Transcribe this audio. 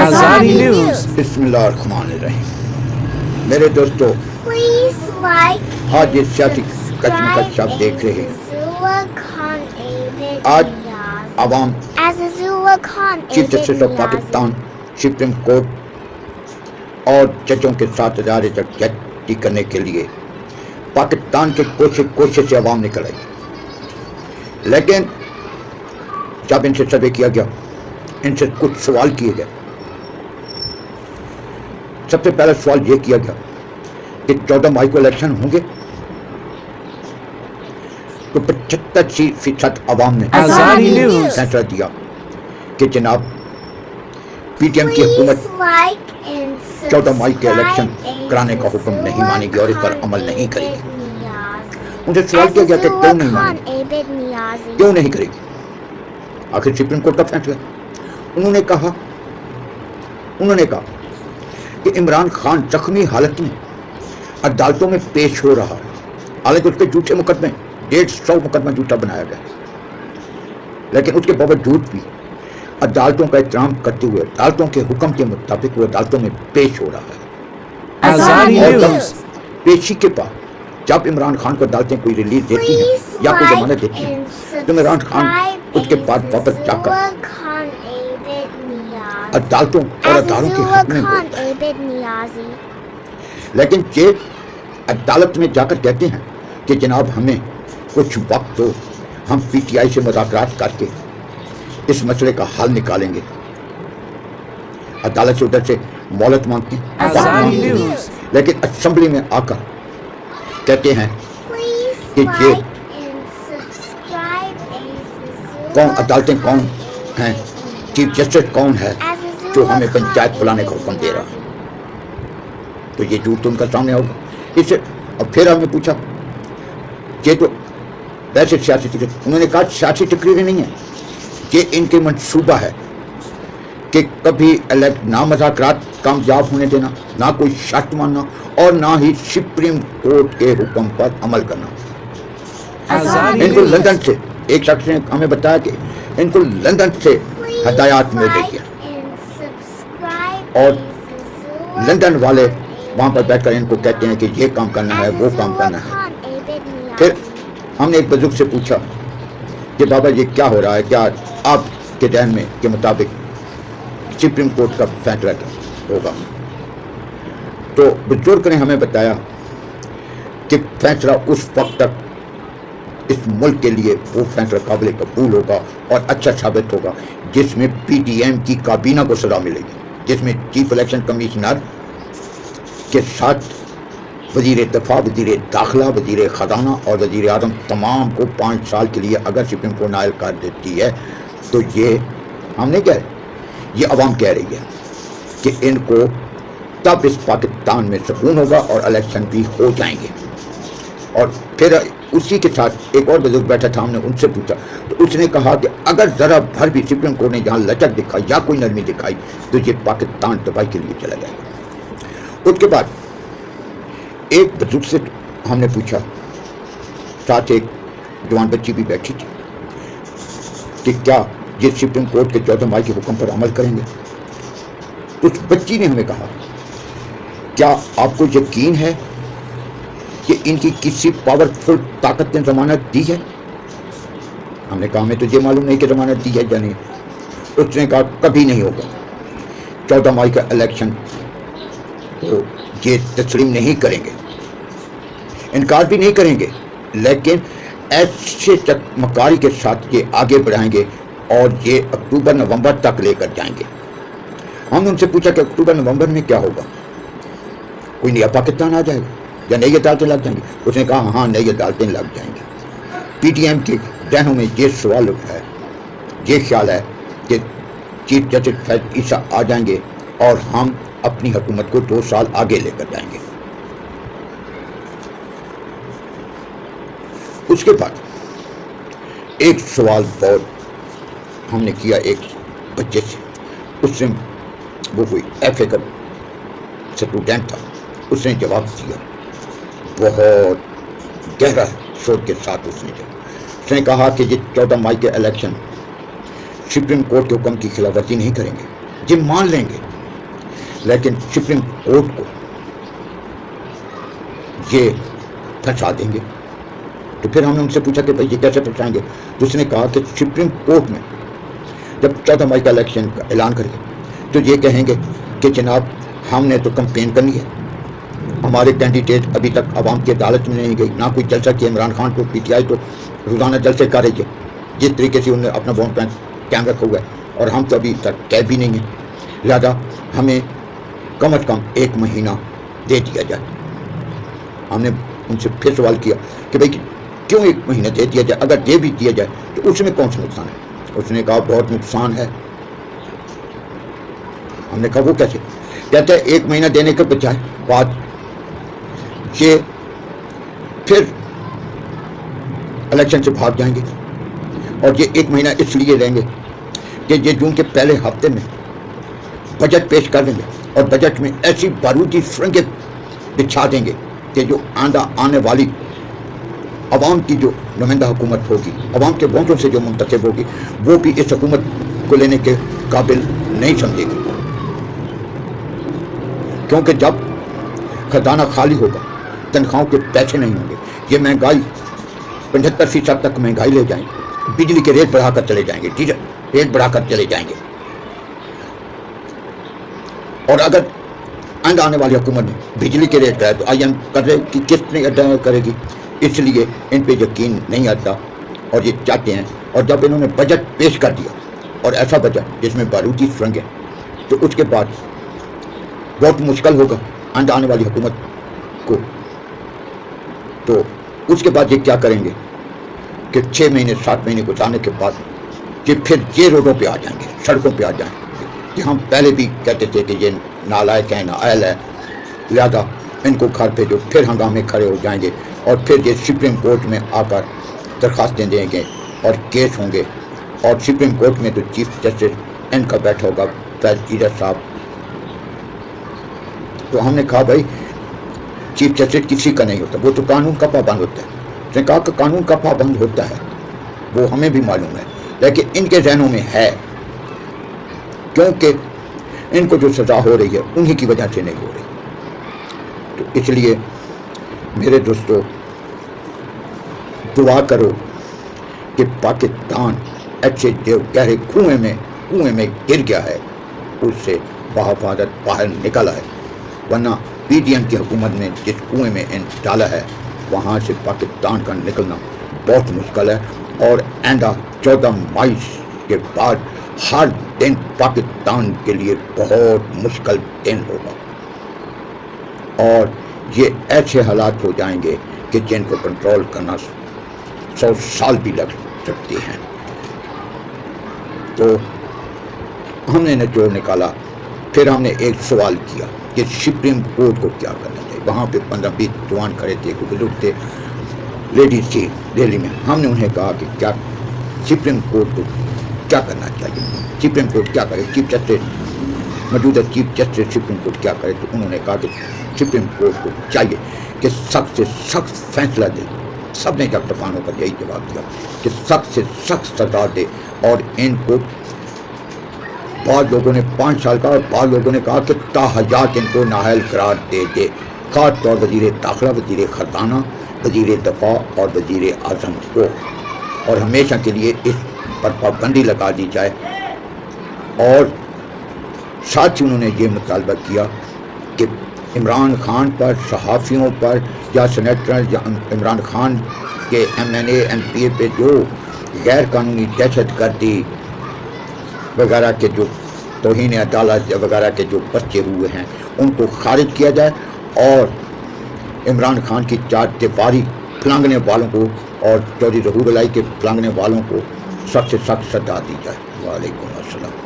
Azadi News. बिस्मिल्लाहिर्रहमानिर्रहीम। मेरे दोस्तों, आज ये सियासी कचमकच आप देख रहे हैं। आज आवाम chief justice of Pakistan, supreme court और जजों के साथ इदारे तक जज करने के लिए पाकिस्तान के कोशिश से आवाम निकल आई। लेकिन जब इनसे सर्वे किया गया, इनसे कुछ सवाल किए गए। सबसे पहला सवाल ये किया गया कि 14 मई को इलेक्शन होंगे, तो 75% आवाम ने फैसला दिया कि जनाब पीटीएम की हुकूमत 14 मई के इलेक्शन कराने का हुक्म नहीं मानेगी और इस पर अमल नहीं करेगी। उनसे सवाल किया गया कि क्यों नहीं मानेगी, क्यों नहीं करेगी? आखिर सुप्रीम कोर्ट का फैसला। उन्होंने कहा कि इमरान खान जख्मी हालत में अदालतों में पेश हो रहा है। हालांकि उसके झूठे मुकदमे 150 मुकदमा झूठा बनाया गया, लेकिन उसके बावजूद भी अदालतों का एहतराम करते हुए अदालतों के हुक्म के मुताबिक वो अदालतों में पेश हो रहा है। और पेशी के बाद जब इमरान खान को अदालतें कोई रिलीज देती हैं या कोई जमानत देती हैं, तो इमरान खान उसके बाद वापस जाकर अदालतों और अदालतों के हक में बोलता है। लेकिन ये अदालत में जाकर कहते हैं कि जनाब हमें कुछ वक्त दो, हम पीटीआई से मुज़ाकरात करके इस मसले का हल निकालेंगे। अदालत से उधर से मोहलत मांगती है, लेकिन असेंबली में आकर कहते हैं कि ये कौन अदालतें कौन हैं, चीफ जस्टिस कौन है जो हमें पंचायत बुलाने का हुक्म दे रहा है। तो ये झूठ तो उनका सामने होगा। इससे अब फिर हमने पूछा, ये तो वैसे सियासी तकरीर, उन्होंने कहा सियासी तकरीर नहीं है, ये इनके मंसूबा है कि कभी ना मुज़ाकरात कामयाब होने देना, ना कोई शर्त मानना और ना ही सुप्रीम कोर्ट के हुक्म पर अमल करना। इनको लंदन से एक शख्स ने हमें बताया कि इनको लंदन से हदायत मिल रही है और लंदन वाले वहाँ पर बैठकर इनको कहते हैं कि ये काम करना है, वो काम करना है। फिर हमने एक बुजुर्ग से पूछा कि बाबा ये क्या हो रहा है, क्या आपके ध्यान में के मुताबिक सुप्रीम कोर्ट का फैसला होगा? तो बुजुर्ग ने हमें बताया कि फैसला उस वक्त तक इस मुल्क के लिए वो फैसला काबिल कबूल होगा और अच्छा साबित होगा जिसमें पीटीएम की काबीना को सजा मिलेगी, जिसमें चीफ इलेक्शन कमिश्नर के साथ वज़ीर दफ़ा, वज़ीर दाखिला, वज़ीर ख़जाना और वज़ीर आज़म तमाम को 5 साल के लिए अगर सुप्रीम कोर्ट नायल कर देती है, तो ये हमने क्या है, ये अवाम कह रही है कि इनको तब इस पाकिस्तान में सुकून होगा और इलेक्शन भी हो जाएंगे। और फिर उसी के साथ एक और बुजुर्ग बैठा था, हमने उनसे पूछा तो उसने कहा कि अगर ज़रा भर भी सुप्रीम कोर्ट ने जहाँ लचक दिखाई या कोई नरमी दिखाई तो ये पाकिस्तान तबाही के लिए चला जाएगा। उसके बाद एक बुजुर्ग से हमने पूछा, साथ एक जवान बच्ची भी बैठी थी, कि क्या ये सुप्रीम कोर्ट के 14 मई के हुक्म पर अमल करेंगे? उस बच्ची ने हमें कहा, क्या आपको यकीन है कि इनकी किसी पावरफुल ताकत ने जमानत दी है? हमने कहा हमें तो ये मालूम नहीं कि जमानत दी है या नहीं। उसने कहा कभी नहीं होगा, 14 मई का इलेक्शन तो ये तस्लीम नहीं करेंगे, इनकार भी नहीं करेंगे, लेकिन ऐसे चकमकारी के साथ ये आगे बढ़ाएंगे और ये अक्टूबर नवंबर तक लेकर जाएंगे। हमने उनसे पूछा कि अक्टूबर नवंबर में क्या होगा, कोई नया पाकिस्तान आ जाएगा या नई अदालतें लग जाएंगी? उसने कहा हाँ, नई अदालतें लग जाएंगी। पीटीएम के जहनों में ये सवाल है, ये ख्याल है कि चीफ जस्टिस फैज ईसा आ जाएंगे और हम अपनी हुकूमत को 2 साल आगे लेकर जाएंगे। उसके बाद एक सवाल और हमने किया एक बच्चे से, उसने वो कोई FA का स्टूडेंट था, उसने जवाब दिया बहुत गहरा शोर के साथ। उसने कहा कि ये 14 मई के इलेक्शन सुप्रीम कोर्ट के हुक्म की खिलाफवर्जी नहीं करेंगे, ये मान लेंगे لیکن سپریم کورٹ کو یہ پھنسا دیں گے. تو پھر ہم نے ان سے پوچھا کہ بھائی یہ کیسے پھنسائیں گے؟ تو اس نے کہا کہ سپریم کورٹ میں جب 14 مئی کا الیکشن کا اعلان کرے تو یہ کہیں گے کہ جناب ہم نے تو کمپین کرنی ہے, ہمارے کینڈیڈیٹ ابھی تک عوام کی عدالت میں نہیں گئی, نہ کوئی جلسہ کیا. عمران خان کو پی ٹی آئی تو روزانہ جلسے کر رہی ہے جس طریقے سے انہوں نے اپنا ووٹ بینک قائم رکھا ہوا ہے, اور ہم تو ابھی تک قید بھی نہیں ہیں. لہٰذا ہمیں کم از کم 1 مہینہ دے دیا جائے. ہم نے ان سے پھر سوال کیا کہ بھائی کیوں 1 مہینہ دے دیا جائے؟ اگر دے بھی دیا جائے تو اس میں کون سا نقصان ہے؟ اس نے کہا بہت نقصان ہے. ہم نے کہا وہ کیسے؟ کہتے ہیں 1 مہینہ دینے کے بجائے بعد یہ پھر الیکشن سے بھاگ جائیں گے, اور یہ 1 مہینہ اس لیے لیں گے کہ یہ جون کے پہلے ہفتے میں بجٹ پیش کر دیں گے, اور بجٹ میں ایسی بارودی سرنگیں بچھا دیں گے کہ جو آنے والی عوام کی جو نمائندہ حکومت ہوگی, عوام کے ووٹوں سے جو منتخب ہوگی, وہ بھی اس حکومت کو لینے کے قابل نہیں سمجھے گی. کیونکہ جب خزانہ خالی ہوگا, تنخواہوں کے پیسے نہیں ہوں گے, یہ مہنگائی 75% تک مہنگائی لے جائیں گے, بجلی کے ریٹ بڑھا کر چلے جائیں گے, ڈیزل ریٹ بڑھا کر چلے جائیں گے. اور اگر آنے والی حکومت نے بجلی کے ریٹ کرائے تو آئی ایم قرضے کی قسط نہیں ادا کرے گی. اس لیے ان پہ یقین نہیں آتا اور یہ چاہتے ہیں. اور جب انہوں نے بجٹ پیش کر دیا, اور ایسا بجٹ جس میں بارودی سرنگیں, تو اس کے بعد بہت مشکل ہوگا آنے والی حکومت کو. تو اس کے بعد یہ کیا کریں گے کہ 6 مہینے 7 مہینے گزارنے کے بعد یہ پھر یہ روڈوں پہ آ جائیں گے, سڑکوں پہ آ جائیں گے کہ ہم پہلے بھی کہتے تھے کہ یہ نالائق ہے, نااہل ہے, لہذا ان کو گھر پہ جو پھر ہنگامے کھڑے ہو جائیں گے, اور پھر یہ سپریم کورٹ میں آ کر درخواستیں دیں گے اور کیس ہوں گے. اور سپریم کورٹ میں تو چیف جسٹس ان کا بیٹھا ہوگا فیض ایرج صاحب. تو ہم نے کہا بھائی چیف جسٹس کسی کا نہیں ہوتا, وہ تو قانون کا پابند ہوتا ہے. اس نے کہا کہ قانون کا پابند ہوتا ہے, وہ ہمیں بھی معلوم ہے, لیکن ان کے ذہنوں میں ہے, کیونکہ ان کو جو سزا ہو رہی ہے انہی کی وجہ سے نہیں ہو رہی. تو اس لیے میرے دوستو دعا کرو کہ پاکستان ایسے جو گہرے کنویں میں گر گیا ہے اس سے بحفاظت باہر نکل آئے, ورنہ پی ڈی ایم کی حکومت نے جس کنویں میں ڈالا ہے وہاں سے پاکستان کا نکلنا بہت مشکل ہے. اور آئندہ 14 مئی کے بعد ہر دن پاکستان کے لیے بہت مشکل دن ہوگا, اور یہ ایسے حالات ہو جائیں گے کہ جن کو کنٹرول کرنا 100 سال بھی لگ سکتے ہیں. تو ہم نے نچوڑ نکالا. پھر ہم نے ایک سوال کیا کہ سپریم کورٹ کو کیا کرنا چاہیے. وہاں پہ 15-20 جوان کھڑے تھے, کوئی بزرگ تھے, لیڈیز تھی دہلی میں. ہم نے انہیں کہا کہ کیا سپریم کورٹ کو کیا کرنا چاہیے, سپریم کورٹ کیا کرے, چیف جسٹس موجودہ چیف جسٹس سپریم کورٹ کیا کرے. تو انہوں نے کہا کہ سپریم کورٹ کو چاہیے کہ سخت سے سخت فیصلہ دے. سب نے جب طوفانوں کا یہی جواب دیا کہ سخت سے سخت سزا دے, اور ان کو بعض لوگوں نے 5 سال کا, اور بعض لوگوں نے کہا کہ تاحیات ان کو نااہل قرار دے. خاص طور وزیر داخلہ, وزیر خزانہ, وزیر دفاع اور وزیر اعظم کو, اور ہمیشہ کے لیے اس پر پابندی لگا دی جائے. اور ساتھ ہی انہوں نے یہ مطالبہ کیا کہ عمران خان پر, صحافیوں پر, یا سینیٹر یا عمران خان کے MNA MPA پہ جو غیر قانونی دہشت گردی وغیرہ کے جو توہین عدالت وغیرہ کے جو پرچے ہوئے ہیں ان کو خارج کیا جائے, اور عمران خان کی 4 دیواری پھلانگنے والوں کو اور چودھری ظہور الہی کے پھلانگنے والوں کو سخت سے سخت سزا دی جائے. وعلیکم السلام.